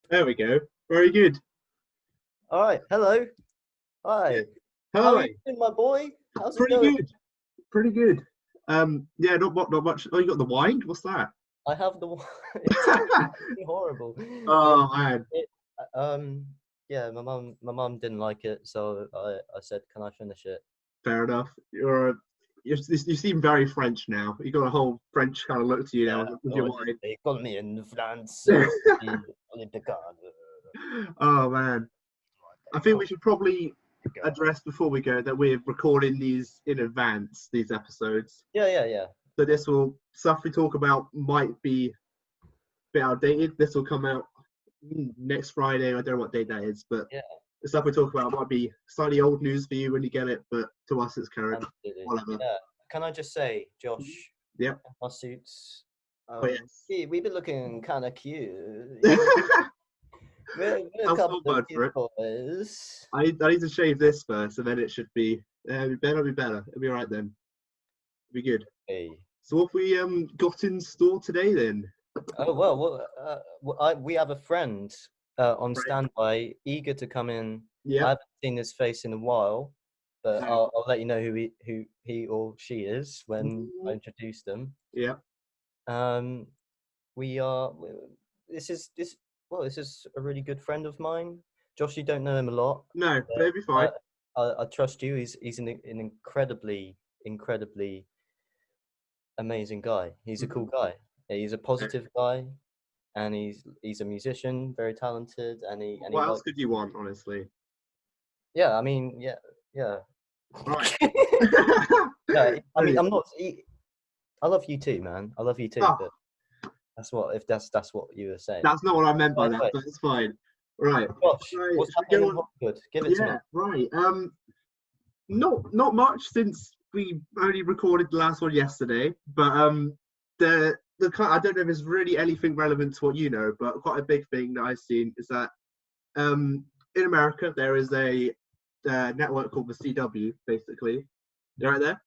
There we go. Very good. All right. Hello. Hi. Hi. How are you doing, my boy? How's it Pretty going? good. Pretty good. Yeah, not much. Oh, you got the wine? What's that? I have the wine. It's horrible. Oh man. Yeah, my mum didn't like it, so I said, "Can I finish it?" Fair enough. You seem very French now. You got a whole French kind of look to you now with your wine. They call me in France. Oh man. I think we should probably address before we go that we're recording these in advance, these episodes. Yeah. So this stuff we talk about might be a bit outdated. This will come out next Friday. I don't know what date that is, but the stuff we talk about might be slightly old news for you when you get it, but to us it's current. Whatever. Yeah. Can I just say, Josh? Yeah. Our suits. Yes. We've been looking kind of cute. We're a I'm couple so of for cute boys. I need to shave this first, and then it should be. It'll be better. It'll be all right then. It'll be good. Hey. So what we got in store today then? Oh well, we have a friend on standby, eager to come in. Yeah. I haven't seen his face in a while, but I'll let you know who he or she is when I introduce them. Yeah. This is a really good friend of mine. Josh, you don't know him a lot. No, but it'll be fine. I trust you. He's an incredibly amazing guy. He's a cool guy. He's a positive guy, and he's a musician, very talented, What else could you want, honestly? Yeah, I mean, yeah. Right. Yeah, I mean, I'm not. I love you too, man. I love you too. Oh. But that's what you were saying. That's not what I meant by that, but it's fine. Right. Josh, what's happening in Hollywood? Give it to me. Right. Not much since we only recorded the last one yesterday, but the I don't know if it's really anything relevant to what you know, but quite a big thing that I've seen is that in America there is a network called the CW, basically. You right there?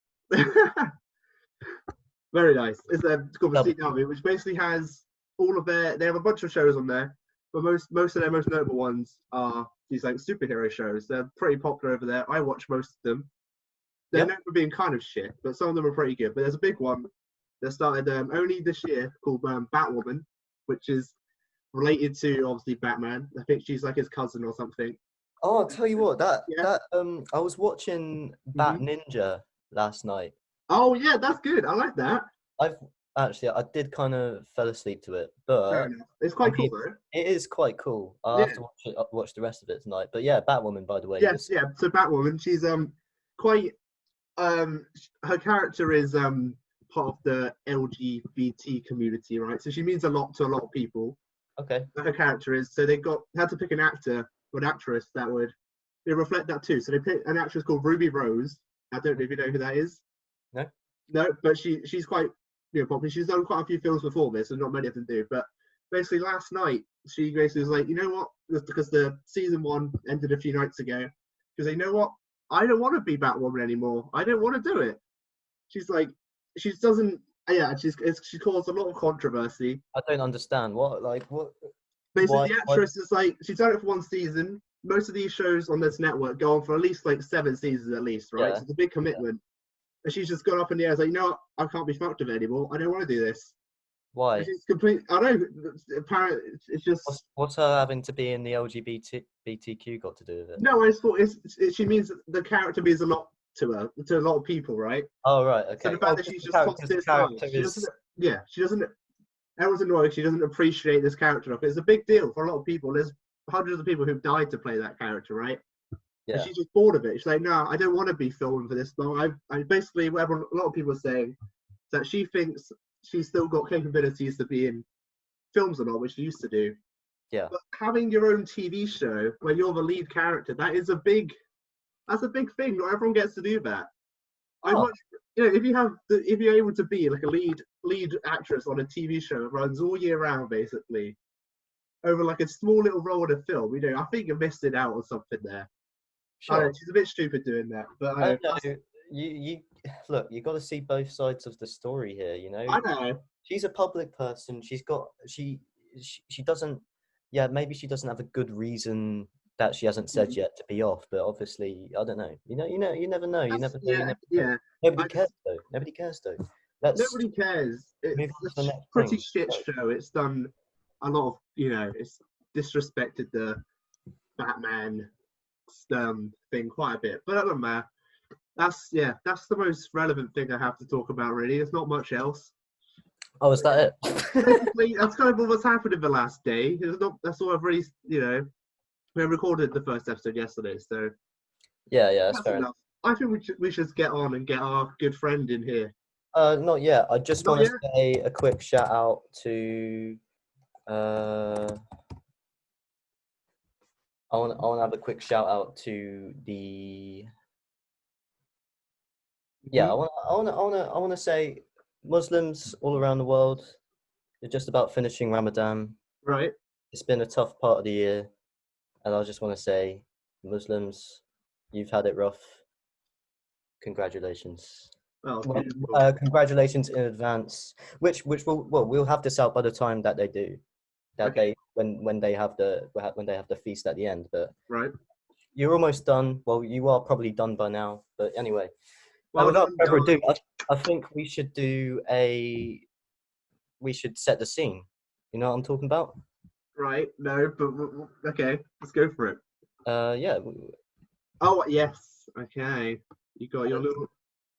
Very nice. It's called the CW, which basically has all of they have a bunch of shows on there, but most of their most notable ones are these like superhero shows. They're pretty popular over there. I watch most of them. They're known for being kind of shit, but some of them are pretty good. But there's a big one that started only this year called Batwoman, which is related to obviously Batman. I think she's like his cousin or something. Oh, I'll tell you what, I was watching Bat Ninja last night. Oh yeah, that's good. I like that. I did kind of fell asleep to it, but it's quite cool though. It is quite cool. I'll have to watch the rest of it tonight. But yeah, Batwoman, by the way. Yes, yeah. So Batwoman, she's quite her character is part of the LGBT community, right? So she means a lot to a lot of people. Okay. Her character is, so they had to pick an actor or an actress that would reflect that too. So they picked an actress called Ruby Rose. I don't know if you know who that is. No, but she's quite popular. She's done quite a few films before this, and not many of them do. But basically, last night she basically was like, you know what? Because the season 1 ended a few nights ago. Because you know what? I don't want to be Batwoman anymore. I don't want to do it. She's like, she doesn't. Yeah, she caused a lot of controversy. I don't understand what. Basically, the actress is like, she's done it for 1 season. Most of these shows on this network go on for at least like 7 seasons at least, right? So it's a big commitment. And she's just gone up in the air. It's like, no, I can't be fucked with it anymore. I don't want to do this. Why? She's complete. I don't know. Apparently, it's just. What's her having to be in the LGBTQ got to do with it? No, I just thought she means the character means a lot to her, to a lot of people, right? Oh right, okay. So the fact that she's just tossed this out, she doesn't. Everyone's annoyed. She doesn't appreciate this character enough. It's a big deal for a lot of people. There's hundreds of people who've died to play that character, right? Yeah. And she's just bored of it. She's like, no, I don't want to be filmed for this long. I basically, what a lot of people are saying, is that she thinks she's still got capabilities to be in films a lot, which she used to do. Yeah. But having your own TV show where you're the lead character, that's a big thing. Not everyone gets to do that. I Oh, much, if you're able to be like a lead actress on a TV show that runs all year round, basically, over like a small little role in a film, I think you're missing out on something there. I don't sure. know, she's a bit stupid doing that, but I don't know. You look. You got to see both sides of the story here. You know, I know. she's a public person. She doesn't. Yeah, maybe she doesn't have a good reason that she hasn't said Mm. yet to be off. But obviously, I don't know. You never know. You never know. You Yeah, never know. yeah. Nobody I cares just, though. Nobody cares though. Let's nobody cares. move It's on a to the next pretty thing. shit show. It's done a lot of, it's disrespected the Batman thing quite a bit, but that doesn't matter. That's the most relevant thing I have to talk about. Really, there's not much else. Oh, is that it? Basically, that's kind of what's happened in the last day. That's all I've really, we recorded the first episode yesterday, so Yeah, that's that's fair enough. enough. I think we should get on and get our good friend in here. Not yet. I just Not want yet? to say a quick shout out to. I want to have a quick shout out to the. Yeah, I want to say Muslims all around the world. They're just about finishing Ramadan. Right. It's been a tough part of the year, and I just want to say, Muslims, you've had it rough. Congratulations. Oh, Well, beautiful. congratulations in advance. Which we'll have this out by the time that they do. That Okay. when they have the feast at the end. But Right. you're almost done. Well, you are probably done by now. But anyway, Well without done, further ado, guys. I think we should set the scene. You know what I'm talking about? Right. No, but okay. Let's go for it. Yeah. Oh yes. Okay. You got your little.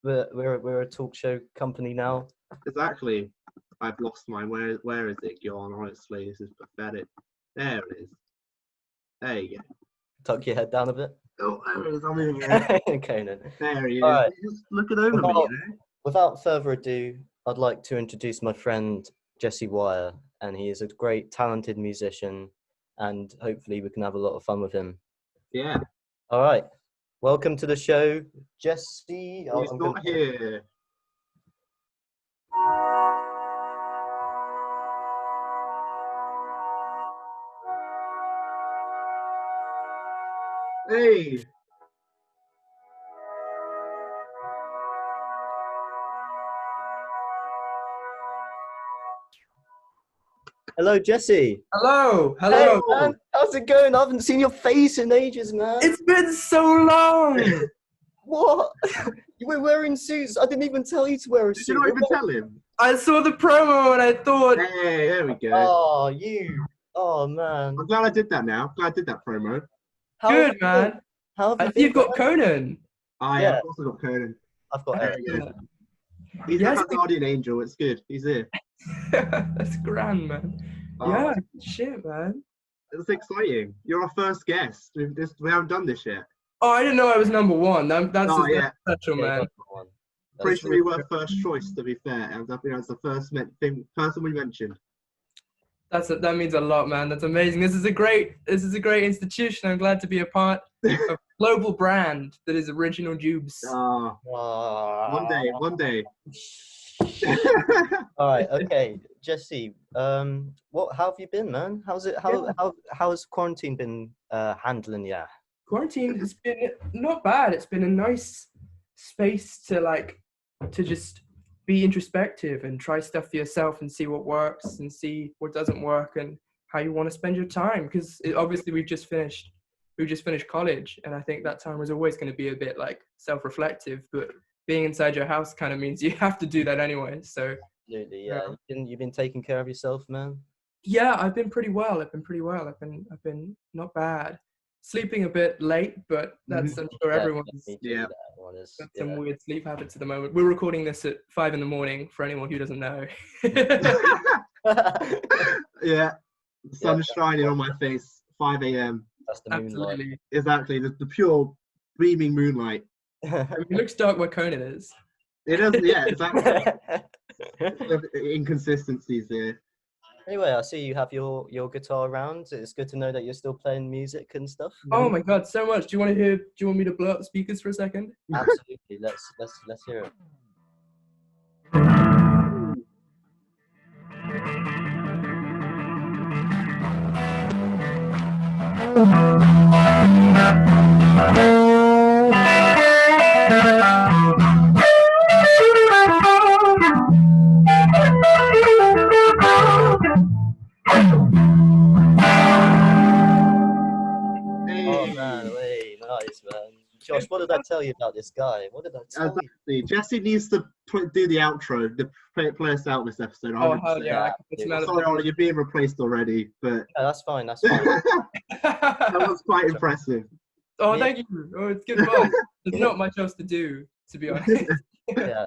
We're a talk show company now. Exactly. I've lost mine. Where is it gone? Honestly, this is pathetic. There it is. There you go. Tuck your head down a bit. Oh, there it is. I'm in here. Okay, then. There he is. All right. He's just looking over me, Without further ado, I'd like to introduce my friend Jesse Wire, and he is a great, talented musician, and hopefully we can have a lot of fun with him. Yeah. All right. Welcome to the show, Jesse. He's not here. Hey. Hello, Jesse. Hello. Hey, man. How's it going? I haven't seen your face in ages, man. It's been so long. What? You were wearing suits. I didn't even tell you to wear a suit. Did you not even tell him? I saw the promo and I thought, Hey, there we go. Oh, you. Oh, man. I'm glad I did that now. Glad I did that promo. How good, have you man. been? How have I you see you've been, got man? Conan. I Yeah. have also got Conan. I've got There Eric. he is. He's Yes. like a guardian angel. It's good. He's here. That's grand, man. Oh, Yeah, shit, man. It's exciting. You're our first guest. We haven't done this yet. Oh, I didn't know I was number one. That's yeah. special, Yeah, man. got one. Pretty sure we were first choice, to be fair. And I think that's the first person we mentioned. That means a lot, man. That's amazing. This is a great institution. I'm glad to be a part of a global brand that is Original Jubes. One day. All right, okay, Jesse. How have you been, man? How has quarantine been handling you? Quarantine has been not bad. It's been a nice space to just be introspective and try stuff for yourself and see what works and see what doesn't work and how you want to spend your time. Because obviously we just finished college, and I think that time was always going to be a bit like self-reflective. But being inside your house kind of means you have to do that anyway. So absolutely, yeah. You've been taking care of yourself, man. Yeah, I've been pretty well. I've been not bad. Sleeping a bit late, but that's I'm sure everyone's got some weird sleep habits at the moment. We're recording this at 5 a.m. for anyone who doesn't know. Yeah, the sun's shining on my face. 5 a.m. That's the moonlight. Absolutely. Exactly, the pure beaming moonlight. It looks dark where Conan is. It does, yeah, exactly. Inconsistencies there. Anyway, I see you have your guitar around. It's good to know that you're still playing music and stuff. Oh my god, so much. Do you want me to blow up the speakers for a second? Absolutely. Let's hear it. Oh man, wait, nice man. Josh, what did I tell you about this guy? What did I tell you? Exactly. Jesse needs to do the outro, play us out this episode. Oh 100%. hell yeah! I can put some out of Sorry, Ollie, you're being replaced already, but Yeah, that's fine. That's fine. that was quite impressive. Oh, thank you. Oh, it's good fun. There's not much else to do, to be honest. Yeah.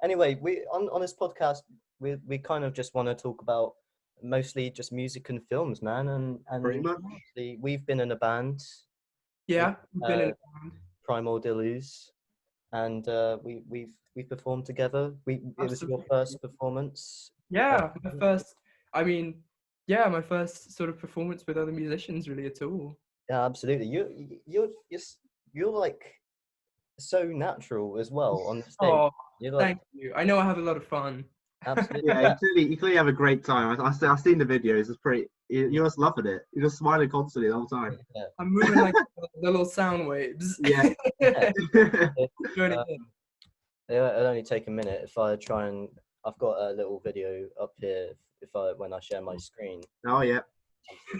Anyway, we on this podcast we kind of just want to talk about mostly just music and films, man. And Pretty much. we've been in a band, Yeah, we've been in a band. Primal Deluxe, and we've performed together. It was your Absolutely. first performance. Yeah, my first. I mean, yeah, my first sort of performance with other musicians, really at all. Yeah, absolutely. You're like so natural as well on the stage. Oh, You're like, thank you. I know I have a lot of fun. absolutely. Yeah, you clearly have a great time. I've seen the videos. It's pretty. You're just loving it. You're just smiling constantly the whole time. Yeah. I'm moving like the little sound waves. Yeah. Doing it. It'll only take a minute if I try and. I've got a little video up here when I share my screen. Oh yeah.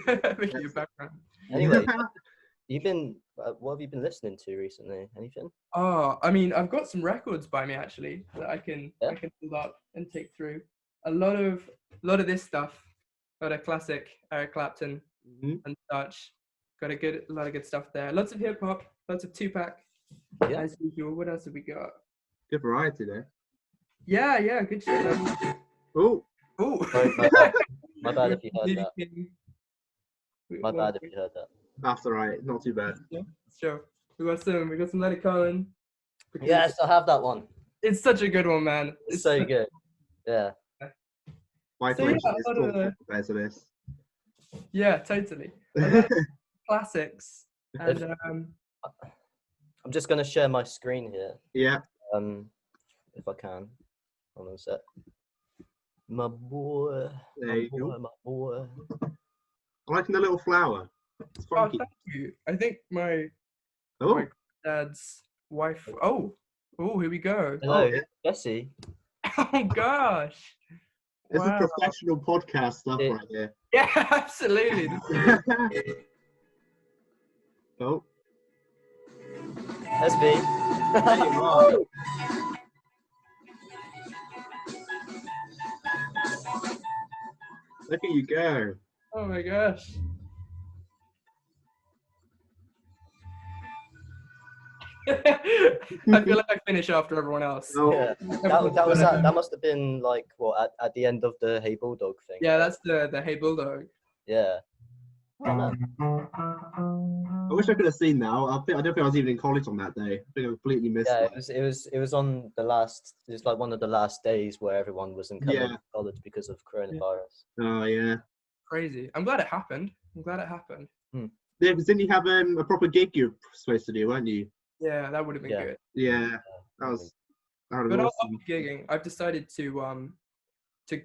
Making your background. Anyway, what have you been listening to recently? Anything? Oh, I mean, I've got some records by me actually that I can pull up and take through. A lot of this stuff. Got a classic Eric Clapton and such. Got a lot of good stuff there. Lots of hip hop, lots of Tupac, as usual. What else have we got? Good variety there. Yeah, good shit. Oh. Oh. My bad if you heard that. My bad if you heard that. That's all right. Not too bad. Sure. We got some Let It Cohen. Yes, I have that one. It's such a good one, man. It's so good. Yeah. My So, collection yeah, is a lot of thoughtful compared to this. Yeah, totally. A lot of classics. And I'm just gonna share my screen here. Yeah. If I can. Hold on a sec. My boy. There you go. My boy. I'm liking the little flower. It's oh, funky. thank you. I think my Oh. dad's wife. Oh, here we go. Hello, yeah. Jesse. Oh gosh. This Wow. is professional podcast stuff right here. Yeah, absolutely. Oh. That's me. There you are. Look at you go. Oh my gosh. I feel like I finish after everyone else. Oh. Yeah. That must have been like what at the end of the Hey Bulldog thing. Yeah, that's the Hey Bulldog. Yeah. Oh, man. I wish I could have seen that. I don't think I was even in college on that day. I think I completely missed Yeah, it. it was on the last. It was like one of the last days where everyone wasn't coming to college because of coronavirus. Oh yeah. Crazy. I'm glad it happened. Yeah, because didn't you have a proper gig you were supposed to do, weren't you? Yeah, that would have been good. Yeah, that would have But been I'll awesome. be gigging. I've decided to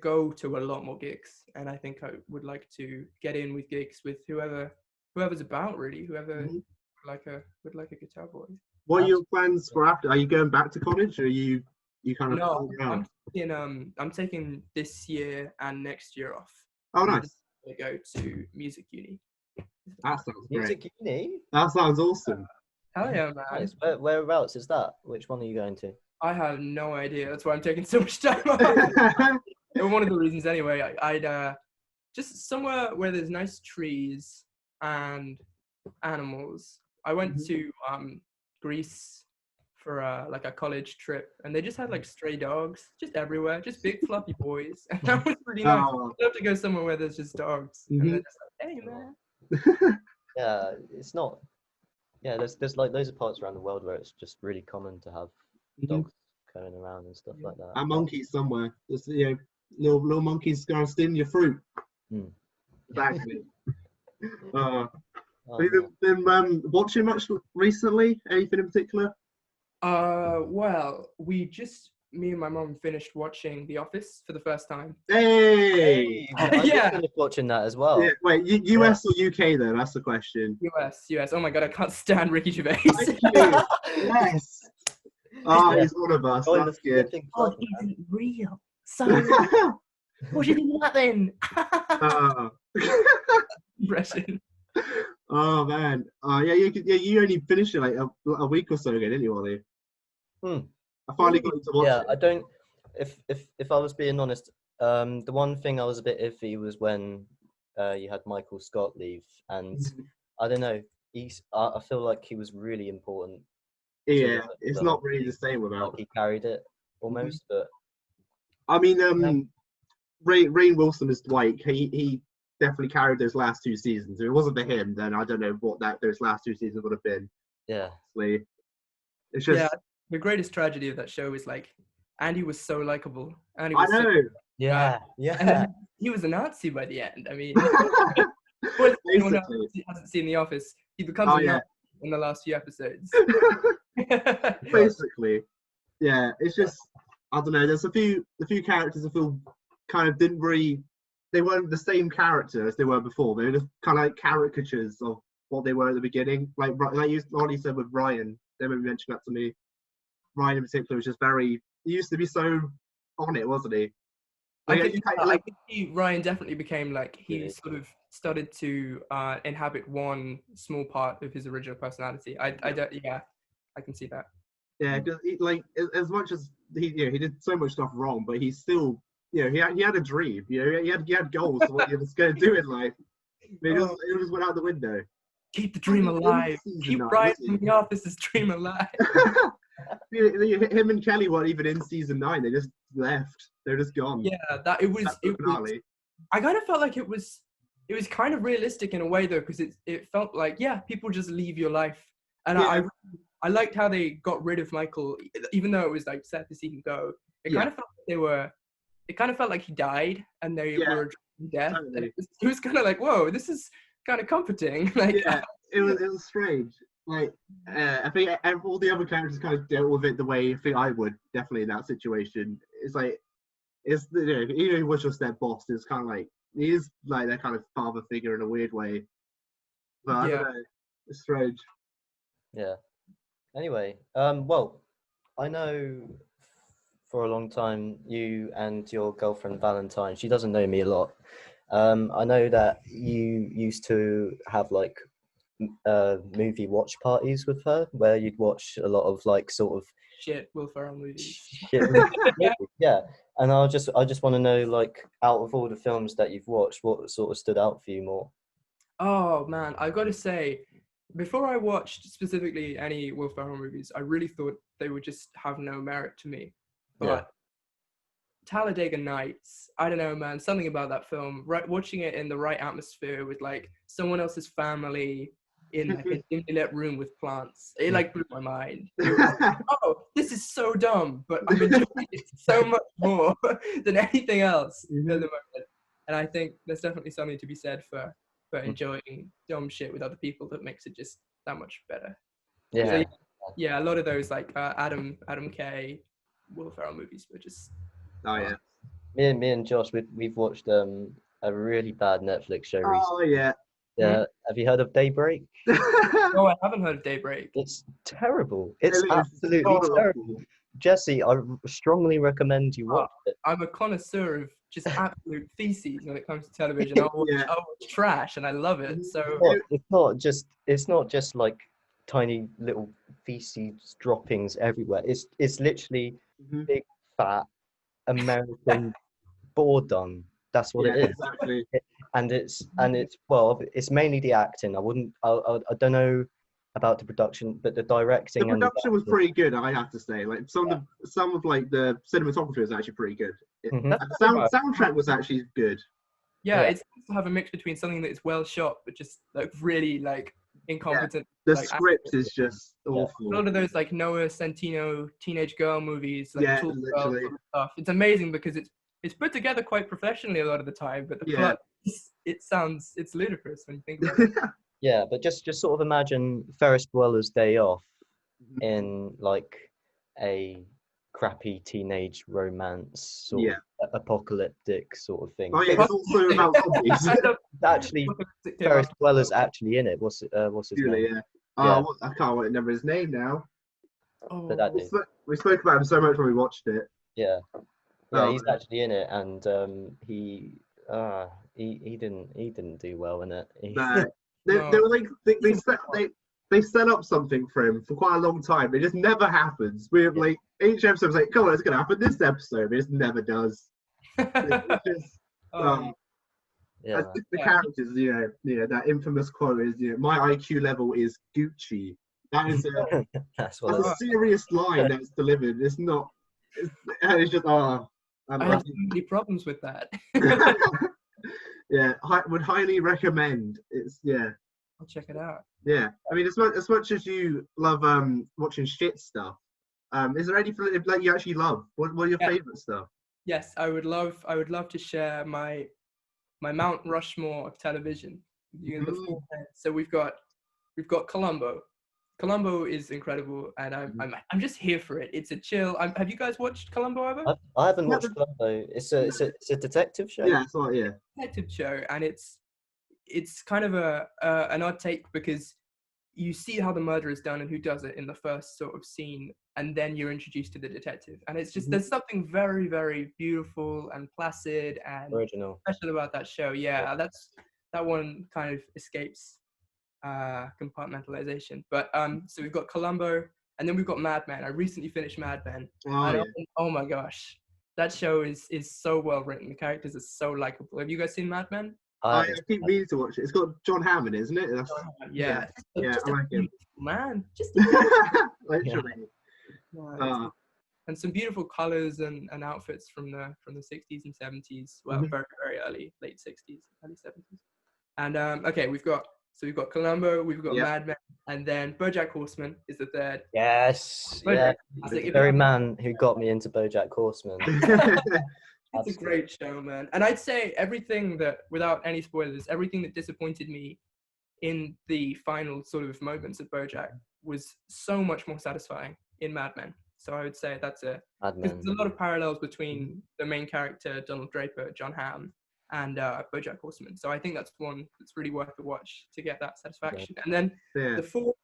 go to a lot more gigs, and I think I would like to get in with gigs with whoever's about, really. Whoever would like a guitar boy. What are your plans for after? Are you going back to college, or are you kind of No, around? I'm taking this year and next year off. Oh, nice. I go to music uni. That sounds great. Music uni? That sounds awesome. Hell yeah, man. Nice. Whereabouts is that? Which one are you going to? I have no idea. That's why I'm taking so much time off. One of the reasons, anyway. I'd just somewhere where there's nice trees and animals. I went to Greece for like a college trip, and they just had like stray dogs just everywhere, just big fluffy boys, and that was really nice. Oh. I'd love to go somewhere where there's just dogs, and they're just like, hey man. Yeah, it's not. Yeah, there's like loads of parts around the world where it's just really common to have dogs going around and stuff like that. And monkeys somewhere. Just little monkeys going stealing your fruit. Mm. Exactly. Uh, Oh, have you been watching much recently? Anything in particular? Well, me and my mom finished watching The Office for the first time. Hey! I just Yeah. finished watching that as well. Yeah, wait, US or UK though? That's the question. US. Oh my god, I can't stand Ricky Gervais. Thank you. Yes. Oh, Yeah. he's one of us. Join That's the good. flipping God club, man. isn't real. So, what do you think of that then? Oh. Impression. Oh man. Yeah, you only finished it like a week or so ago, didn't you, Ollie? Hmm. I finally got to watch Yeah, it. I don't. If I was being honest, the one thing I was a bit iffy was when you had Michael Scott leave, and I don't know. I feel like he was really important. Yeah, it's the not whole really thing. the same without. Like he carried it almost, but I mean, yeah. Rainn Wilson as Dwight, he definitely carried those last two seasons. If it wasn't for him, then I don't know what those last two seasons would have been. Yeah. Honestly. It's just the greatest tragedy of that show is like Andy was so likable. Andy I was know. Yeah, and then yeah. he was a Nazi by the end. I mean, anyone who hasn't seen The Office, he becomes a Nazi in the last few episodes. Basically, yeah. It's just I don't know. There's a few characters I feel kind of didn't really. They weren't the same character as they were before. They were just kind of like caricatures of what they were at the beginning. Like you already said with Ryan. They maybe mentioned that to me. Ryan in particular was just very. He used to be so on it, wasn't he? I can see Ryan definitely became like he sort of started to inhabit one small part of his original personality. I can see that. Yeah, because like as much as he did so much stuff wrong, but he still he had a dream. He had goals for what he was going to do in life. It just went out the window. Keep the dream alive. Keep Ryan from The Office's dream alive. Him and Kelly weren't even in season 9. They just left. They're just gone. Yeah, it was. I kind of felt like it was kind of realistic in a way though, because it felt like people just leave your life, and I liked how they got rid of Michael, even though it was like sad to see him go. It kind of felt like it kind of felt like he died and they were death. Totally. It was kind of like, whoa, this is kind of comforting. Like, it was strange. Like, I think all the other characters kind of dealt with it the way I think I would definitely in that situation. It's like, he was just their boss. It's kind of like he is like their kind of father figure in a weird way. But I don't know. It's strange. Yeah. Anyway, well, I know for a long time you and your girlfriend Valentine. She doesn't know me a lot. I know that you used to have like movie watch parties with her where you'd watch a lot of like sort of shit Will Ferrell movies. Yeah, and I just want to know, like, out of all the films that you've watched, what sort of stood out for you more? Oh man, I gotta say, before I watched specifically any Will Ferrell movies, I really thought they would just have no merit to me. But Talladega Nights, I don't know, man, something about that film, right, watching it in the right atmosphere with like someone else's family in like a dimly lit room with plants, it like blew my mind. It was like, oh, this is so dumb, but I'm enjoying it so much more than anything else at the moment. And I think there's definitely something to be said for enjoying dumb shit with other people that makes it just that much better. Yeah. So, yeah, a lot of those like Adam Kay, Will Ferrell movies were just. Oh yeah. Me and Josh, we've watched a really bad Netflix show recently. Oh yeah. Yeah. Have you heard of Daybreak? No, I haven't heard of Daybreak. It's terrible. It's absolutely horrible. terrible. Jesse, I strongly recommend you watch it. I'm a connoisseur of just absolute feces when it comes to television. I'll watch trash and I love it. So it's not just like tiny little feces droppings everywhere. It's literally big fat American boredom. That's what it is. Exactly. And it's mainly the acting. I don't know about the production, but the directing. The production was pretty good, I have to say. Like some of like the cinematography was actually pretty good. The soundtrack was actually good. Yeah, it's nice to have a mix between something that is well shot, but just like really like incompetent. The like, script is just awful. A lot of those like Noah Centineo teenage girl movies, like literally. stuff. It's amazing because it's it's put together quite professionally a lot of the time, but the Yeah. plot, it's ludicrous when you think about it. Yeah, but just sort of imagine Ferris Bueller's Day Off in like a crappy teenage romance sort of apocalyptic sort of thing. Oh yeah, it's also about zombies. Actually, Ferris Bueller's actually in it. What's his Really, name? yeah. I can't remember his name now. But that dude. We spoke about him so much when we watched it. Yeah, Oh, he's actually in it, and he didn't do well in it. They were like they set up something for him for quite a long time. It just never happens. We're like each episode was like, come on, it's gonna happen this episode. It just never does. It's just, the characters, that infamous quote is, my IQ level is Gucci. That is that's a serious line that's delivered. It's not. It's just I have so many problems with that. Yeah, would highly recommend. It's I'll check it out. Yeah, I mean, as much as you love watching shit stuff, is there anything like you actually love? What are your favorite stuff? Yes, I would love to share my Mount Rushmore of television. So we've got Columbo. Columbo is incredible, and I'm just here for it. It's a chill. Have you guys watched Columbo ever? I haven't watched Columbo. It's a detective show. Yeah, it's like detective show, and it's kind of an odd take because you see how the murder is done and who does it in the first sort of scene, and then you're introduced to the detective, and it's just there's something very, very beautiful and placid and original special about that show. Yeah, that one kind of escapes compartmentalization. But so we've got Columbo, and then we've got Mad Men. I recently finished Mad Men. Oh my gosh, that show is so well written. The characters are so likable. Have you guys seen Mad Men? I keep meaning to watch it. It's got John Hammond, isn't it? Yeah, I like him. Man, just literally. And some beautiful colors and outfits from the 60s and 70s. Well, very, very early, late 60s, early 70s. And okay, we've got Columbo, we've got Mad Men, and then BoJack Horseman is the third. Yes, the very man who got me into BoJack Horseman. It's a great show, man. And I'd say everything that, without any spoilers, everything that disappointed me in the final sort of moments of BoJack was so much more satisfying in Mad Men. So I would say that's because there's a lot of parallels between the main character, Donald Draper, John Hamm, and BoJack Horseman. So I think that's one that's really worth the watch to get that satisfaction. And then the fourth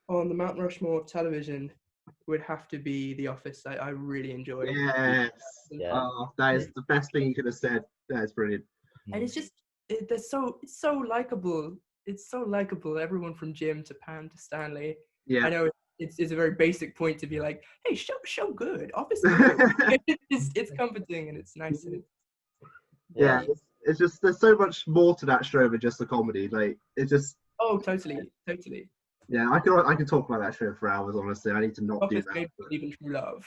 on the Mount Rushmore of television would have to be The Office. I really enjoy. Yes. That is the best thing you could have said. That is brilliant. And it's just it's so likable. It's so likable. Everyone from Jim to Pam to Stanley. Yeah. I know it's a very basic point to be like, hey, show good. Office is good. it's comforting and it's nice. And it's just there's so much more to that show than just a comedy. Like it's just. Oh, totally. Yeah, I can talk about that show for hours. Honestly, I need to not do that. Even true love.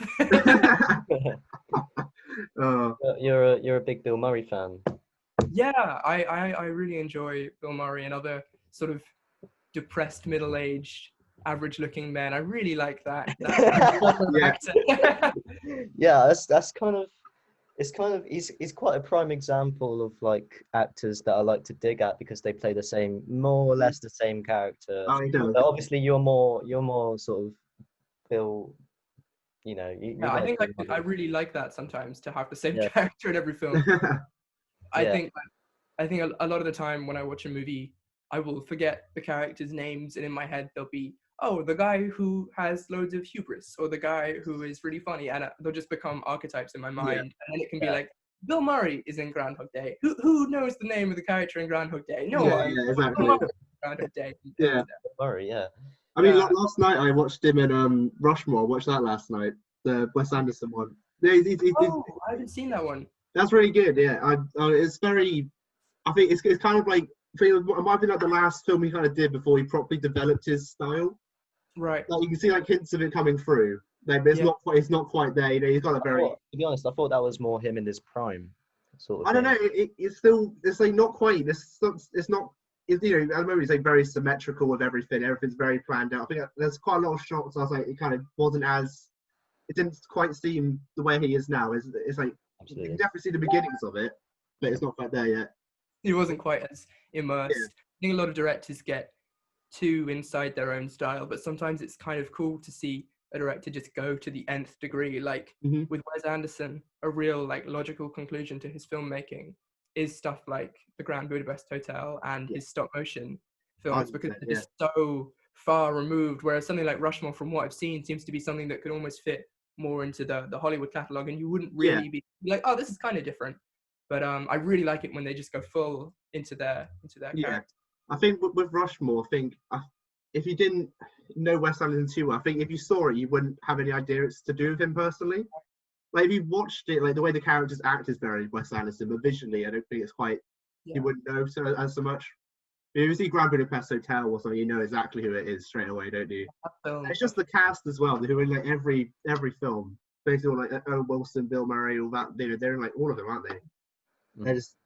You're a big Bill Murray fan. Yeah, I really enjoy Bill Murray and other sort of depressed middle-aged average-looking men. I really like that. Yeah, that's kind of. It's kind of he's quite a prime example of like actors that I like to dig at because they play more or less the same character. But obviously, you're more sort of Bill. I think I really like that sometimes to have the same character in every film. I think a lot of the time when I watch a movie, I will forget the characters' names, and in my head they'll be, oh, the guy who has loads of hubris, or the guy who is really funny, and they'll just become archetypes in my mind. And then it can be like, Bill Murray is in Groundhog Day. Who knows the name of the character in Groundhog Day? No one. Yeah, exactly. Groundhog Day. Yeah. Bill Murray, yeah. I mean, last night I watched him in Rushmore. I watched that last night, the Wes Anderson one. Yeah, I haven't seen that one. That's really good. Yeah, it's very. I think it's kind of like. It might be like the last film he kind of did before he properly developed his style. Right. Like you can see like hints of it coming through. Like, but it's not quite there. He's got a very. To be honest, I thought that was more him in his prime. Sort of. I don't know. It's still. It's like not quite. It's not. At the moment it's like very symmetrical with everything. Everything's very planned out. I think there's quite a lot of shots. I was like, it kind of wasn't as. It didn't quite seem the way he is now. It's like You can absolutely. definitely see the beginnings of it, but it's not quite there yet. He wasn't quite as immersed. I think a lot of directors get too inside their own style, but sometimes it's kind of cool to see a director just go to the nth degree. Like with Wes Anderson, a real like logical conclusion to his filmmaking is stuff like the Grand Budapest Hotel and his stop motion films, because they're just so far removed. Whereas something like Rushmore, from what I've seen, seems to be something that could almost fit more into the Hollywood catalog, and you wouldn't really be like, oh, this is kind of different. But I really like it when they just go full into their character. I think with Rushmore, I think if you didn't know Wes Anderson too well, I think if you saw it, you wouldn't have any idea it's to do with him personally. Like if you watched it, like the way the characters act is very Wes Anderson, but visually, I don't think it's quite. You wouldn't know so much. If you see Grand Budapest Hotel or something, you know exactly who it is straight away, don't you? It's just the cast as well, who are in like every film. Basically, all like Owen Wilson, Bill Murray, all that. They're in like all of them, aren't they? They're just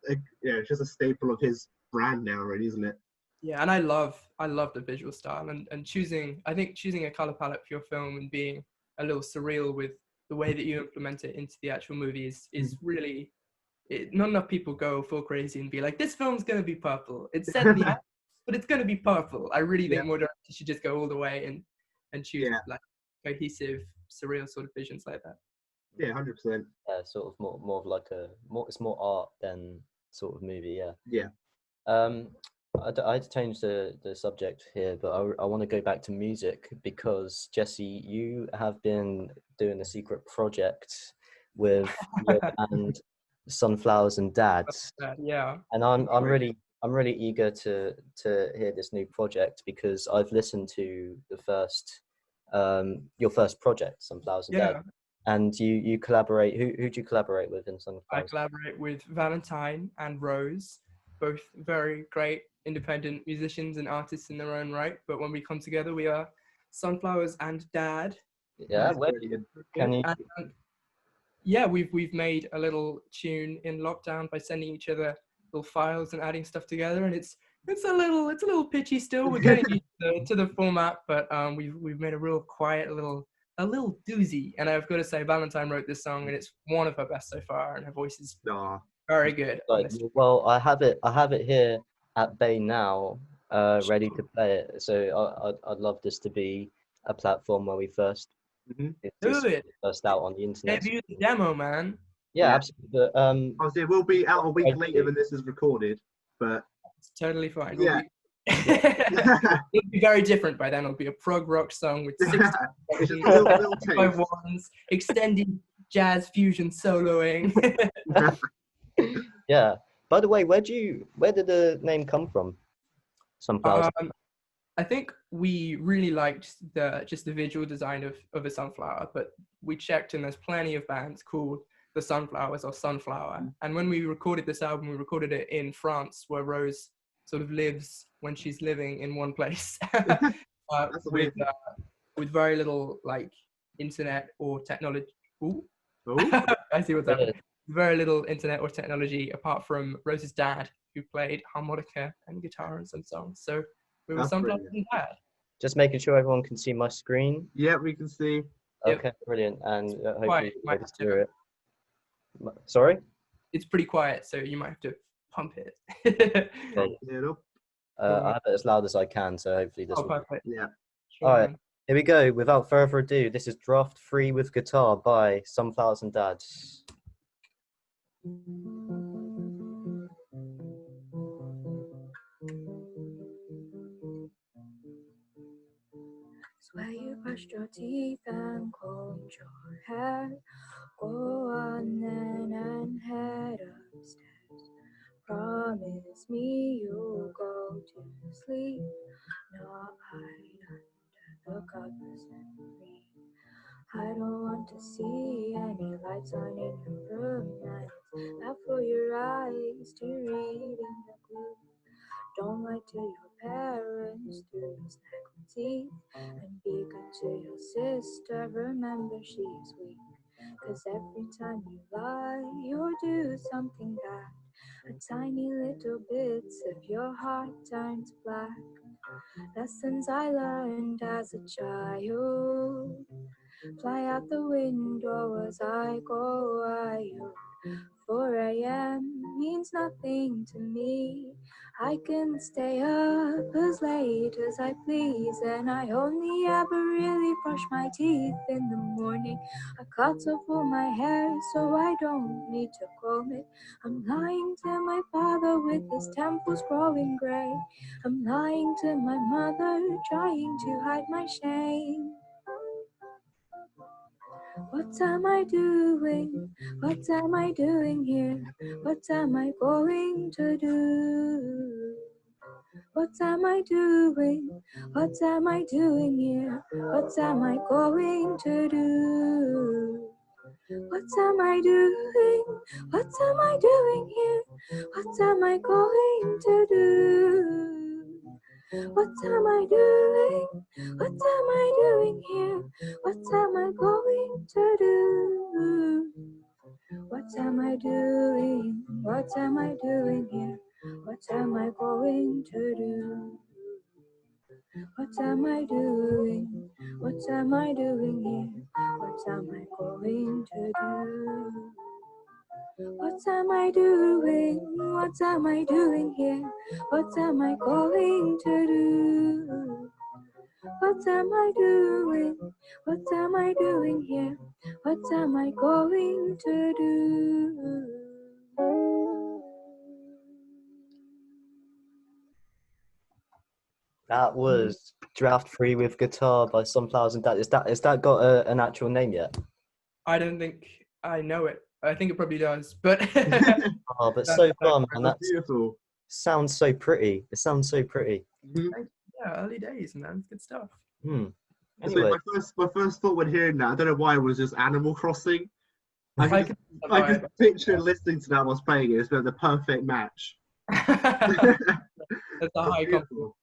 it's just a staple of his brand now, really, isn't it? Yeah, and I love the visual style, and choosing a color palette for your film and being a little surreal with the way that you implement it into the actual movie is really. Not enough people go full crazy and be like, this film's gonna be purple. It's set in the Alps, but it's gonna be purple. I really think more directors should just go all the way and choose like cohesive, surreal sort of visions like that. Yeah, 100%. Sort of more of like it's more art than sort of movie. Yeah. I had to change the subject here, but I want to go back to music because Jesse, you have been doing a secret project with your band Sunflowers and Dads. Yeah. And I'm really eager to hear this new project because I've listened to the first your first project, Sunflowers and Dads. And you collaborate. Who do you collaborate with in Sunflowers? I collaborate with Valentine and Rose, both very great independent musicians and artists in their own right. But when we come together, we are Sunflowers and Dad. Yeah, can you? And, we've made a little tune in lockdown by sending each other little files and adding stuff together, and it's a little pitchy still. We're getting used to the format, but we've made a real quiet a little doozy. And I've got to say, Valentine wrote this song, and it's one of her best so far, and her voice is very good. Well, I have it here at bay now, ready to play it. So I'd love this to be a platform where we first first out on the internet. Debut the demo, man. Yeah, absolutely. But, obviously, it will be out a week later than this is recorded, but it's totally fine. Yeah. It'll be very different by then. It'll be a prog rock song with 5 ones, extended jazz fusion soloing. Yeah. By the way, where did the name come from? Sunflowers. I think we really liked the visual design of a sunflower, but we checked and there's plenty of bands called the Sunflowers or Sunflower. And when we recorded this album, we recorded it in France, where Rose sort of lives when she's living in one place, with very little like internet or technology. I see what's happening. Very little internet or technology apart from Rose's dad, who played harmonica and guitar and some songs. So we were Sunflowers and Dad. Just making sure everyone can see my screen. Yeah, we can see. Okay, brilliant. And hopefully you can hear it. Sorry? It's pretty quiet, so you might have to pump it. Okay. I have it as loud as I can, so hopefully this will... perfect. Yeah. Sure, all right, here we go. Without further ado, this is Draft 3 with Guitar by Sunflowers and Dads. Where you brushed your teeth and combed your hair, go on then and head upstairs. Promise me you'll go to sleep, not hide under the covers and read. I don't want to see any lights on in your room, and it's not for your eyes to read in the gloom. Don't lie to your parents through your snack teeth, and be good to your sister, remember she is weak. Cause every time you lie, you'll do something bad. A tiny little bits of your heart turns black. Lessons I learned as a child fly out the window as I go wild. 4 a.m. means nothing to me. I can stay up as late as I please, and I only ever really brush my teeth in the morning. I cut off all my hair so I don't need to comb it. I'm lying to my father with his temples growing grey. I'm lying to my mother, trying to hide my shame. What am I doing? What am I doing here? What am I going to do? What am I doing? What am I doing here? What am I going to do? What am I doing? What am I doing here? What am I going to do? What am I doing? What am I doing here? What am I going to do? What am I doing? What am I doing here? What am I going to do? What am I doing? What am I doing here? What am I going to do? What am I doing? What am I doing here? What am I going to do? What am I doing? What am I doing here? What am I going to do? That was Draft 3 with Guitar by Sunflowers and That. Is that got an actual name yet? I don't think I know it. I think it probably does, but Oh, but so far, man, that That's beautiful. sounds so pretty. It sounds so pretty. Mhm. yeah, early days, man. It's good stuff. Hmm. So Anyway, my first thought when hearing that, I don't know why, it was just Animal Crossing. I I could, can I could picture listening to that whilst playing it. It's been the perfect match. That's a high compliment. Beautiful.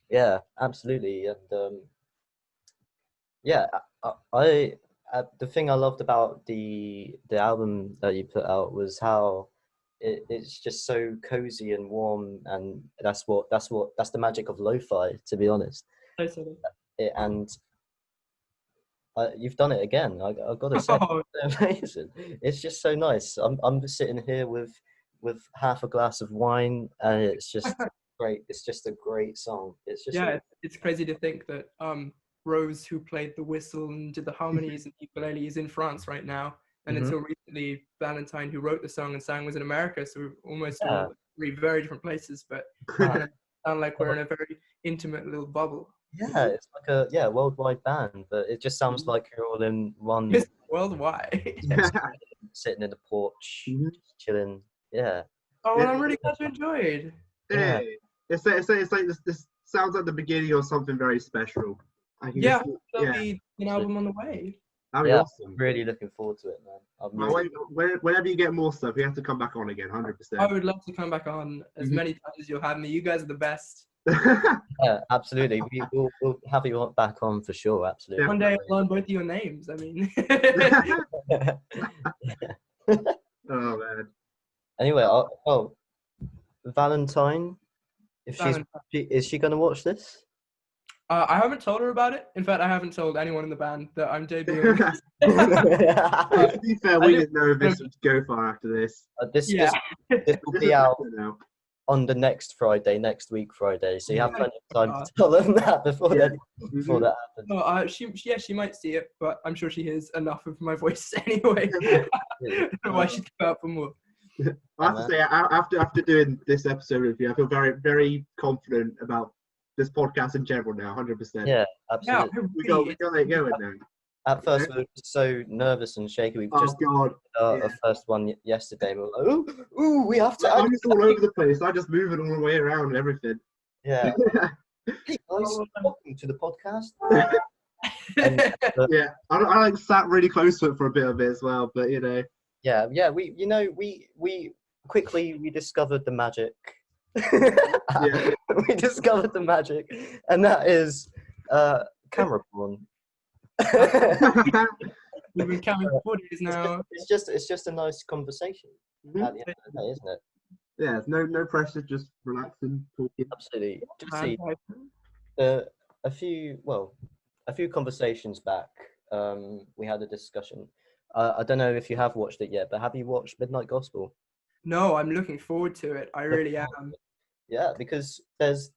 yeah, absolutely, and yeah, I the thing I loved about the album that you put out was how it's just so cozy and warm, and that's the magic of lo-fi, to be honest. Totally. And you've done it again. I've got to say, Oh, it's amazing. It's just so nice. I'm just sitting here with half a glass of wine, and it's just great. It's just a great song. It's just yeah, it's crazy to think that Rose, who played the whistle and did the harmonies and ukulele, is in France right now. And Mhm. until recently, Valentine, who wrote the song and sang, was in America. So we're almost Yeah. all three very different places, but Man, kind of sound like we're in a very intimate little bubble. yeah, it's like a worldwide band, but it just sounds like you're all in one It's worldwide. sitting in the porch, Mhm. just chilling. Yeah, Oh, well, I'm really glad you enjoyed. Yeah. Hey, it's like this sounds like the beginning of something very special. I can Yeah, just, there'll be an album on the way. that'd be yeah. awesome. Really looking forward to it, man. Well, whenever you get more stuff, you have to come back on again, 100%. I would love to come back on as many times as you'll have me. You guys are the best. Yeah, absolutely. We'll have you back on for sure. Absolutely. One day I'll learn both of your names. I mean, Oh man. Anyway, Valentine, if is she gonna watch this? I haven't told her about it. In fact, I haven't told anyone in the band that I'm debuting. To be fair, we didn't know if this would go far after this. This Yeah. this will This be is out better now. on the next Friday, next week Friday. So you have Yeah. plenty of time to tell them that before Yeah. before that happens. No, she might see it, but I'm sure she hears enough of my voice anyway. Why she'd go out for more. I have to say, after doing this episode with you, I feel very, very confident about this podcast in general now, 100%. Yeah, Yeah, absolutely. We got it going now. At first, we were so nervous and shaky. We Oh just God. did our first one yesterday. We were like, ooh, we have to. I'm just all over the place. I'm just moving all the way around and everything. Yeah. Hey guys, welcome to the podcast. Yeah, I like sat really close to it for a bit of it as well, but you know. Yeah. We quickly discovered the magic. Yeah. We discovered the magic, and that is camera porn. We've been counting 4 days now. It's just a nice conversation Mhm. at the end of the day, isn't it? Yeah, no pressure, just relaxing, talking. Absolutely. Just Man, see, a few conversations back, we had a discussion I don't know if you have watched it yet, but have you watched Midnight Gospel? No, I'm looking forward to it. I really am. Yeah, because there's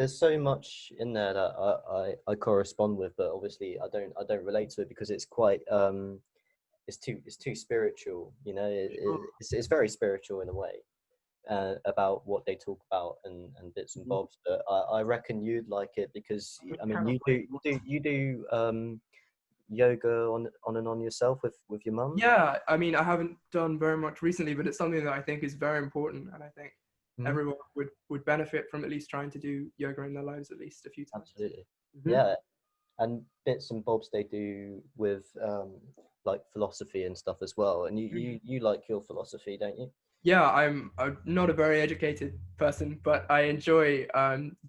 so much in there that I correspond with, but obviously I don't relate to it because it's quite it's too spiritual, you know. It's very spiritual in a way, about what they talk about and bits and bobs. But I reckon you'd like it because I mean you do yoga on and on yourself with your mum. Yeah, I mean, I haven't done very much recently, but it's something that I think is very important, and I think everyone would benefit from at least trying to do yoga in their lives at least a few times. Absolutely. Mhm. Yeah, and bits and bobs they do with like philosophy and stuff as well. And you like your philosophy, don't you? Yeah, I'm not a very educated person, but I enjoy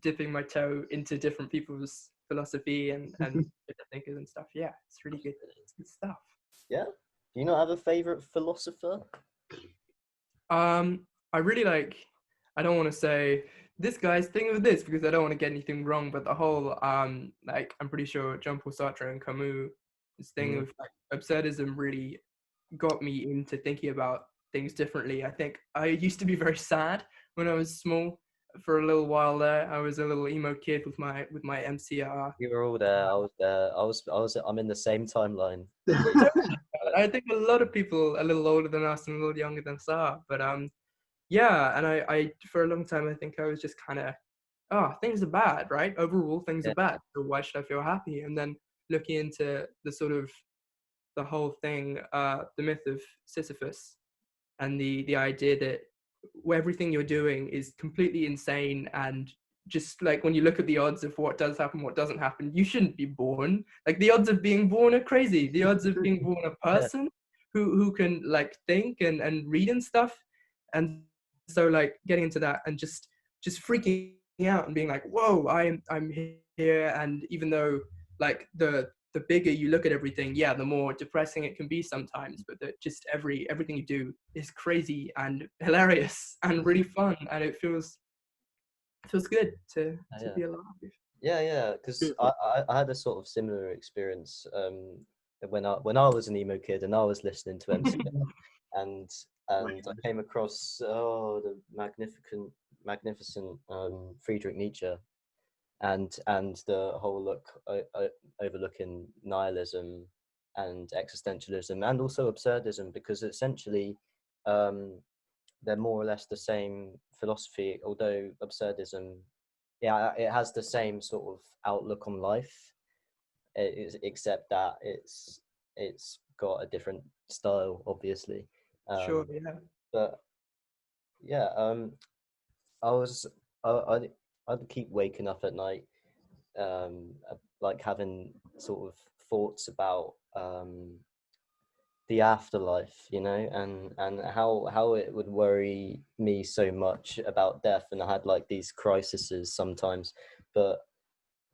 dipping my toe into different people's philosophy and different thinkers and stuff. Yeah, it's really good. It's good stuff. Yeah. Do you not have a favorite philosopher? I really like. I don't want to say this guy's thinking of this because I don't want to get anything wrong. But the whole like I'm pretty sure Jean-Paul Sartre and Camus' thing of like, absurdism really got me into thinking about things differently. I think I used to be very sad when I was small. For a little while there, I was a little emo kid with my MCR. You were all there. I was there. I'm in the same timeline. I think a lot of people a little older than us and a little younger than us are. But yeah, and I for a long time I think I was just kind of, oh, things are bad, right? Overall, things are bad. So why should I feel happy? And then looking into the sort of the whole thing, the myth of Sisyphus, and the idea that everything you're doing is completely insane, and just like when you look at the odds of what does happen, what doesn't happen, you shouldn't be born. Like the odds of being born are crazy. The odds of being born a person who can like think and read and stuff. And so like getting into that and just freaking out and being like, whoa, I'm here. And even though like the bigger you look at everything, yeah, the more depressing it can be sometimes. But that just everything you do is crazy and hilarious and really fun, and it feels good to be alive. Yeah, because I had a sort of similar experience when I was an emo kid and I was listening to MCR and I came across the magnificent Friedrich Nietzsche and the whole overlooking nihilism and existentialism and also absurdism, because essentially they're more or less the same philosophy, although absurdism, yeah, it has the same sort of outlook on life, except that it's got a different style, obviously. Sure, yeah. But yeah, I was I'd keep waking up at night, like having sort of thoughts about the afterlife, you know, and how it would worry me so much about death, and I had like these crises sometimes. But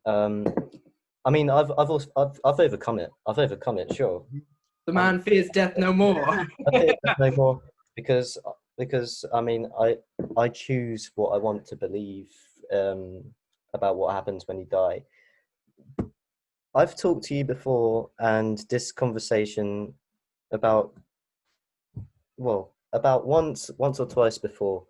I mean, I've overcome it. I've overcome it, sure. The man fears death no more. I fear death no more because I mean I choose what I want to believe about what happens when you die. I've talked to you before, and this conversation about once or twice before,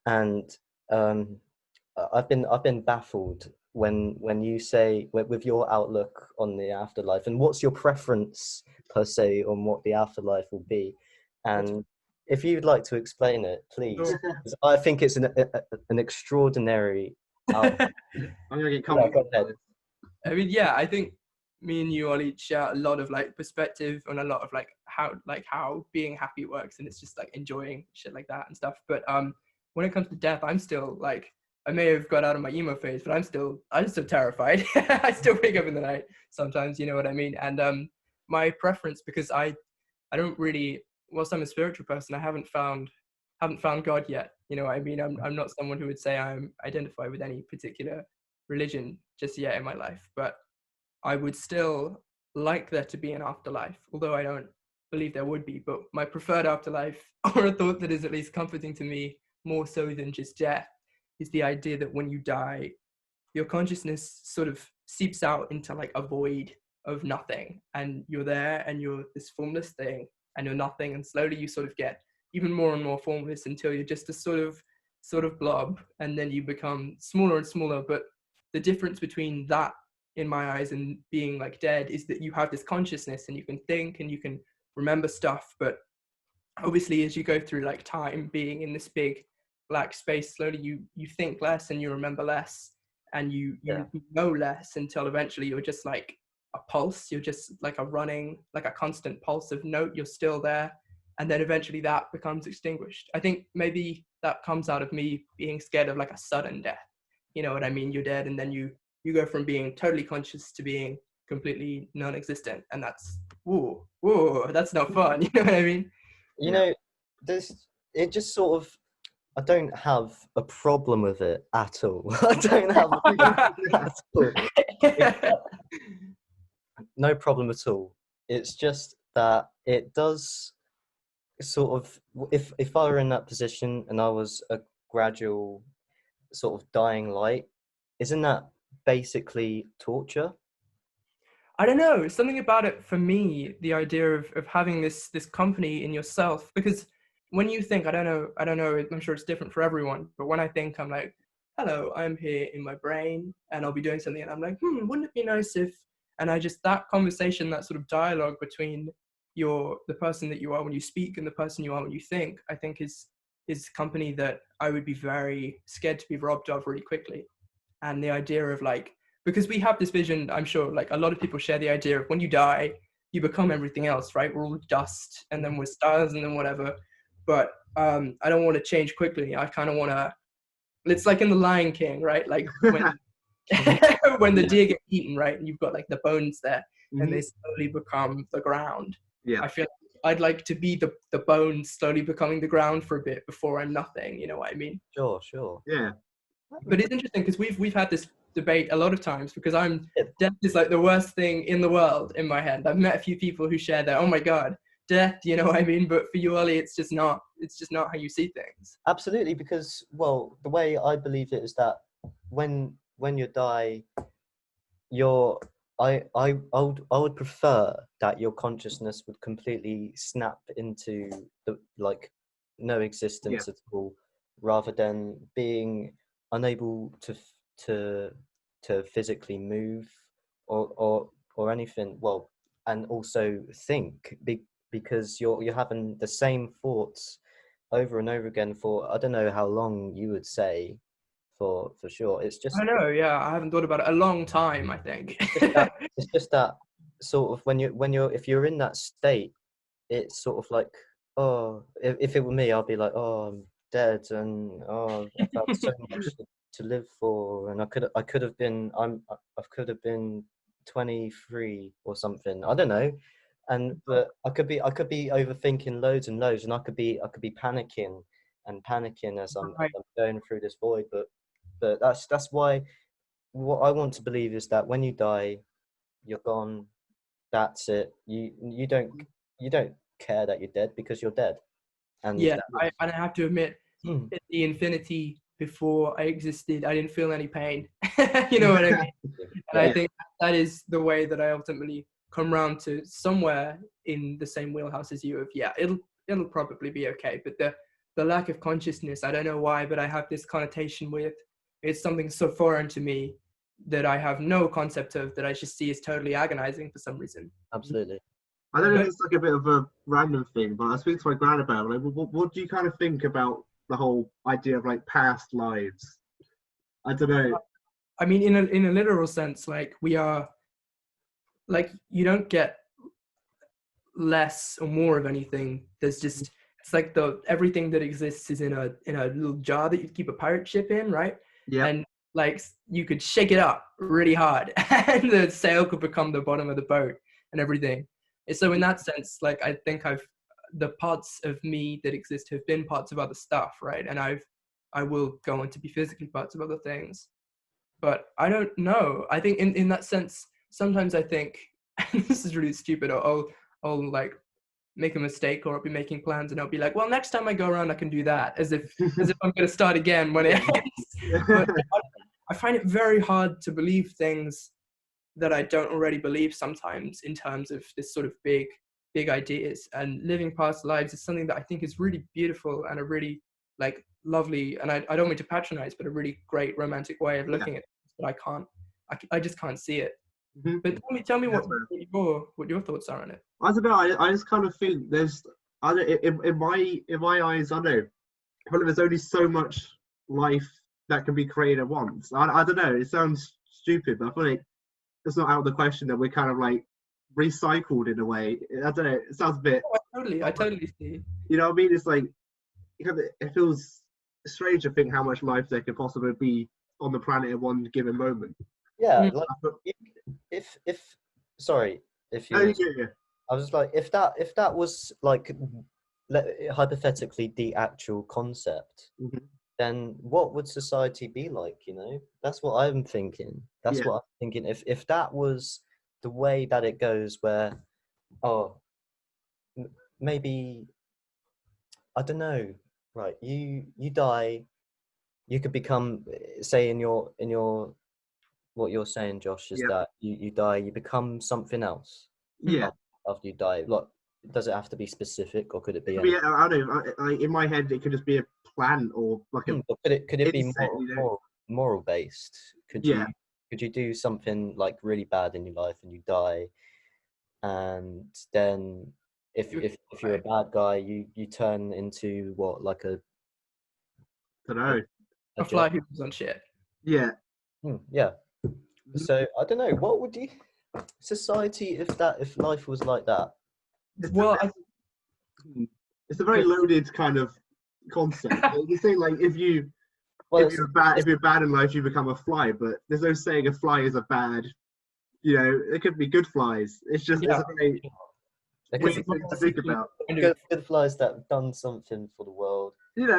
and I've been baffled when you say with your outlook on the afterlife, and what's your preference per se on what the afterlife will be, and if you'd like to explain it, please. 'Cause I think it's an extraordinary outlook. I'm gonna get comfortable. I mean, yeah, I think me and you all each share a lot of like perspective on a lot of like how being happy works, and it's just like enjoying shit like that and stuff. But when it comes to death, I'm still like, I may have got out of my emo phase, but I'm still terrified. I still wake up in the night sometimes, you know what I mean? And my preference, because I don't really, whilst I'm a spiritual person, I haven't found God yet. You know what I mean? I'm not someone who would say I'm identified with any particular religion just yet in my life, but I would still like there to be an afterlife, although I don't believe there would be. But my preferred afterlife, or a thought that is at least comforting to me more so than just death, is the idea that when you die, your consciousness sort of seeps out into like a void of nothing, and you're there and you're this formless thing and you're nothing, and slowly you sort of get even more and more formless until you're just a sort of blob, and then you become smaller and smaller. But the difference between that, in my eyes, and being like dead is that you have this consciousness and you can think and you can remember stuff. But obviously, as you go through like time being in this big black space, slowly you think less and you remember less, and you know less, until eventually you're just like a pulse. You're just like a constant pulse of note. You're still there, and then eventually that becomes extinguished. I think maybe that comes out of me being scared of like a sudden death. You know what I mean? You're dead, and then you go from being totally conscious to being completely non-existent, and that's whoa, that's not fun. You know what I mean? You know, it just sort of, I don't have a problem with it at all. I don't have a problem at all. No problem at all. It's just that it does sort of, if I were in that position and I was a gradual sort of dying light, isn't that basically torture? I don't know, something about it for me, the idea of having this company in yourself, because when you think, I don't know, I'm sure it's different for everyone, but when I think, I'm like, hello, I'm here in my brain and I'll be doing something, and I'm like, wouldn't it be nice if, and I just, that conversation, that sort of dialogue between the person that you are when you speak and the person you are when you think, I think is company that I would be very scared to be robbed of really quickly. And the idea of like, because we have this vision, I'm sure like a lot of people share the idea of when you die, you become everything else, right? We're all dust, and then we're stars, and then whatever. But I don't want to change quickly. I kind of want to, it's like in The Lion King, right? Like when when the deer get eaten, right? And you've got like the bones there, and they slowly become the ground. Yeah. I feel like I'd like to be the bones slowly becoming the ground for a bit before I'm nothing. You know what I mean? Sure. Yeah. But it's interesting because we've had this debate a lot of times, because death is like the worst thing in the world in my head. I've met a few people who share that, oh my God, death, you know what I mean? But for you, Ollie, it's just not how you see things. Absolutely, because, well, the way I believe it is that when you die, I would prefer that your consciousness would completely snap into the like no existence at all, rather than being unable to physically move or anything. Well, and also think, because you're having the same thoughts over and over again for, I don't know how long you would say, for sure. It's just, I know, yeah, I haven't thought about it a long time, I think. it's just that sort of when you're if you're in that state, it's sort of like, oh, if it were me, I'd be like, oh, I'm dead, and oh, I've had so much to live for, and I could have been 23 or something, I don't know, but I could be overthinking loads and loads, and I could be panicking as I'm going through this void, but that's why what I want to believe is that when you die, you're gone. That's it. You don't care that you're dead, because you're dead. And yeah, I have to admit, in the infinity before I existed, I didn't feel any pain. You know what I mean? And I think that is the way that I ultimately come round to somewhere in the same wheelhouse as you. Of it'll probably be okay, but the lack of consciousness, I don't know why, but I have this connotation with, it's something so foreign to me that I have no concept of, that I just see as totally agonizing for some reason. Absolutely. I don't know if it's like a bit of a random thing, but I speak to my gran about it. Like, what do you kind of think about the whole idea of like past lives? I don't know. I mean, in a literal sense, like we are, like you don't get less or more of anything. There's just, it's like everything that exists is in a little jar that you keep a pirate ship in, right? Yeah. And like you could shake it up really hard, and the sail could become the bottom of the boat and everything. And so in that sense, like I think the parts of me that exist have been parts of other stuff, right? And I will go on to be physically parts of other things. But I don't know. I think in that sense, sometimes I think, and this is really stupid, I'll like make a mistake, or I'll be making plans and I'll be like, well, next time I go around I can do that, as if I'm going to start again when it ends. But I find it very hard to believe things that I don't already believe sometimes in terms of this sort of big ideas. And living past lives is something that I think is really beautiful and a really like lovely, and I don't mean to patronize, but a really great romantic way of looking at it. But I just can't see it. Mhm. But tell me That's what your thoughts are on it. I don't know. I just kind of think there's, I don't, in my eyes, I don't know. I feel like there's only so much life that can be created at once. I don't know. It sounds stupid, but I feel like it's not out of the question that we're kind of like recycled in a way. I don't know. It sounds a bit. I totally see. You know what I mean? It's like it feels strange to think how much life there could possibly be on the planet at one given moment. Yeah, Mm. like if sorry, if you Oh, was, yeah. I was like, if that was like hypothetically the actual concept, Mhm. then what would society be like? You know, that's what I'm thinking. That's Yeah. what I'm thinking. If that was the way that it goes, where maybe I don't know, right? You die, you could become, say, in your what you're saying, Josh, is Yeah. that you die, you become something else Yeah. after you die. Like, does it have to be specific, or could it be I anything? don't know. In my head, it could just be a plant or like a Or could it be insect, you know? moral based? Could Yeah. you do something like really bad in your life and you die, and then if you're a bad guy, you turn into what, like a Don't know. A fly who was on shit. Yeah. yeah. Mhm. So I don't know. What would you society if life was like that? Well, It's a very loaded kind of concept. You say like if you're bad in life, you become a fly. But there's no saying a fly is a bad. You know, it could be good flies. It's just it's a very There could weird be thing to think about. good flies that have done something for the world. You know,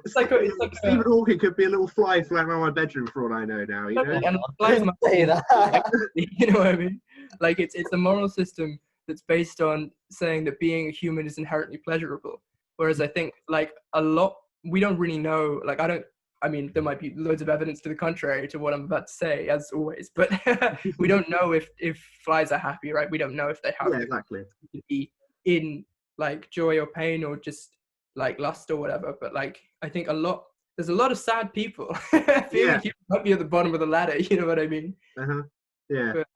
it's like Stephen Hawking could be a little fly flying around my bedroom for all I know now. You know, and I couldn't say that. you know what I mean? Like it's a moral system that's based on saying that being a human is inherently pleasurable. Whereas I think like a lot we don't really know. Like I mean, there might be loads of evidence to the contrary to what I'm about to say, as always, but we don't know if flies are happy, right? We don't know if they have exactly. to be in like joy or pain or just like lust or whatever. But like I think there's a lot of sad people. Being a human might be at the bottom of the ladder, you know what I mean? Yeah. But,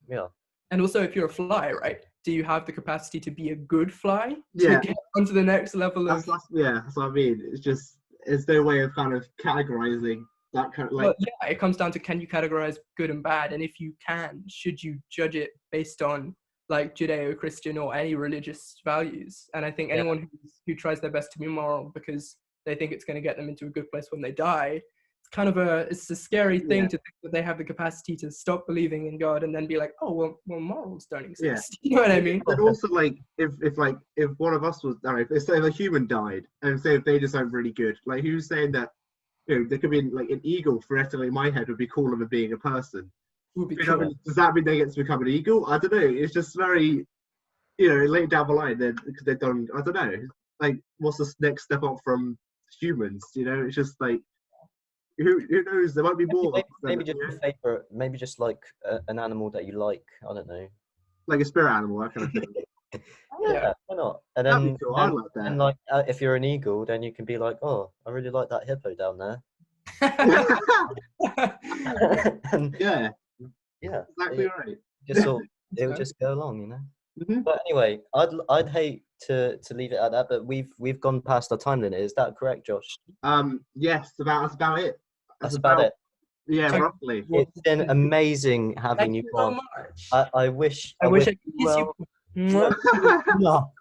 Yeah. and also if you're a fly, right? Do you have the capacity to be a good fly? Yeah. To get onto the next level That's what I mean. It's just there's no way of kind of categorizing that kind of like. Well, yeah, it comes down to can you categorize good and bad, and if you can, should you judge it based on like Judeo-Christian or any religious values? And I think anyone who tries their best to be moral because they think it's going to get them into a good place when they die, it's kind of it's a scary thing to think that they have the capacity to stop believing in God and then be like, oh well morals don't exist. You know what I mean? But also like if one of us was, if a human died and say if they just aren't really good, like who's saying that, you know, there could be like an eagle theoretically in my head would be cooler than being a person. Would be You know what I mean? Does that mean they get to become an eagle? I don't know. It's just very, you know, later down the line, then because they've done, I don't know, like what's the next step up from humans? You know, it's just like who knows? There might be more. Maybe just a favorite. Maybe just like an animal that you like. I don't know. Like a spirit animal, that kind of thing. Yeah, why not? And That'd then, be cool. I like that. and like if you're an eagle, then you can be like, oh, I really like that hippo down there. And, yeah, it exactly right. just sort it would just go along, you know. Mm-hmm. But anyway, I'd hate to leave it at that, but we've gone past our time limit. Is that correct, Josh? Yes, that's about it. That's about it. Yeah, So, roughly. It's been amazing having you so on. much. I wish I wish I could kiss you. No,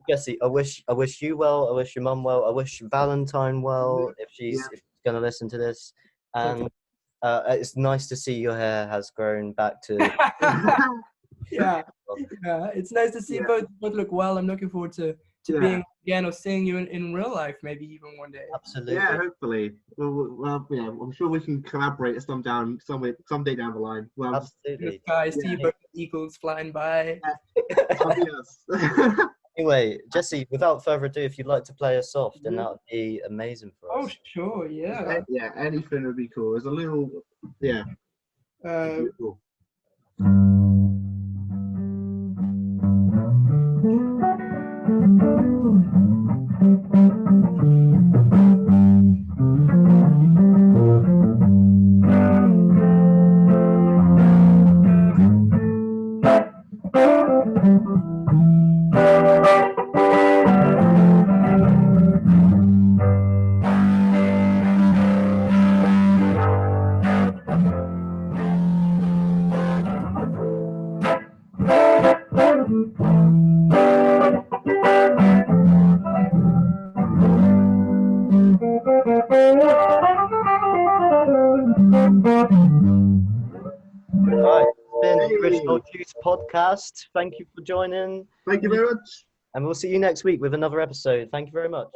Jesse, I wish you well. I wish your mum well. I wish Valentine well if she's gonna listen to this. And it's nice to see your hair has grown back to. yeah, it's nice to see both look well. I'm looking forward to being again or seeing you in real life, maybe even one day. Absolutely. Yeah, hopefully. Well, yeah, I'm sure we can collaborate someday down the line. Well, absolutely. Guys, see both eagles flying by. Anyway, Jesse, without further ado, if you'd like to play us off, then that would be amazing for us. Oh, sure, yeah. Yeah, anything would be cool. It's a little, Cool. Right, it's been the Hey. Original Juice podcast. Thank you for joining, Thank you very much. and we'll see you next week with another episode. Thank you very much.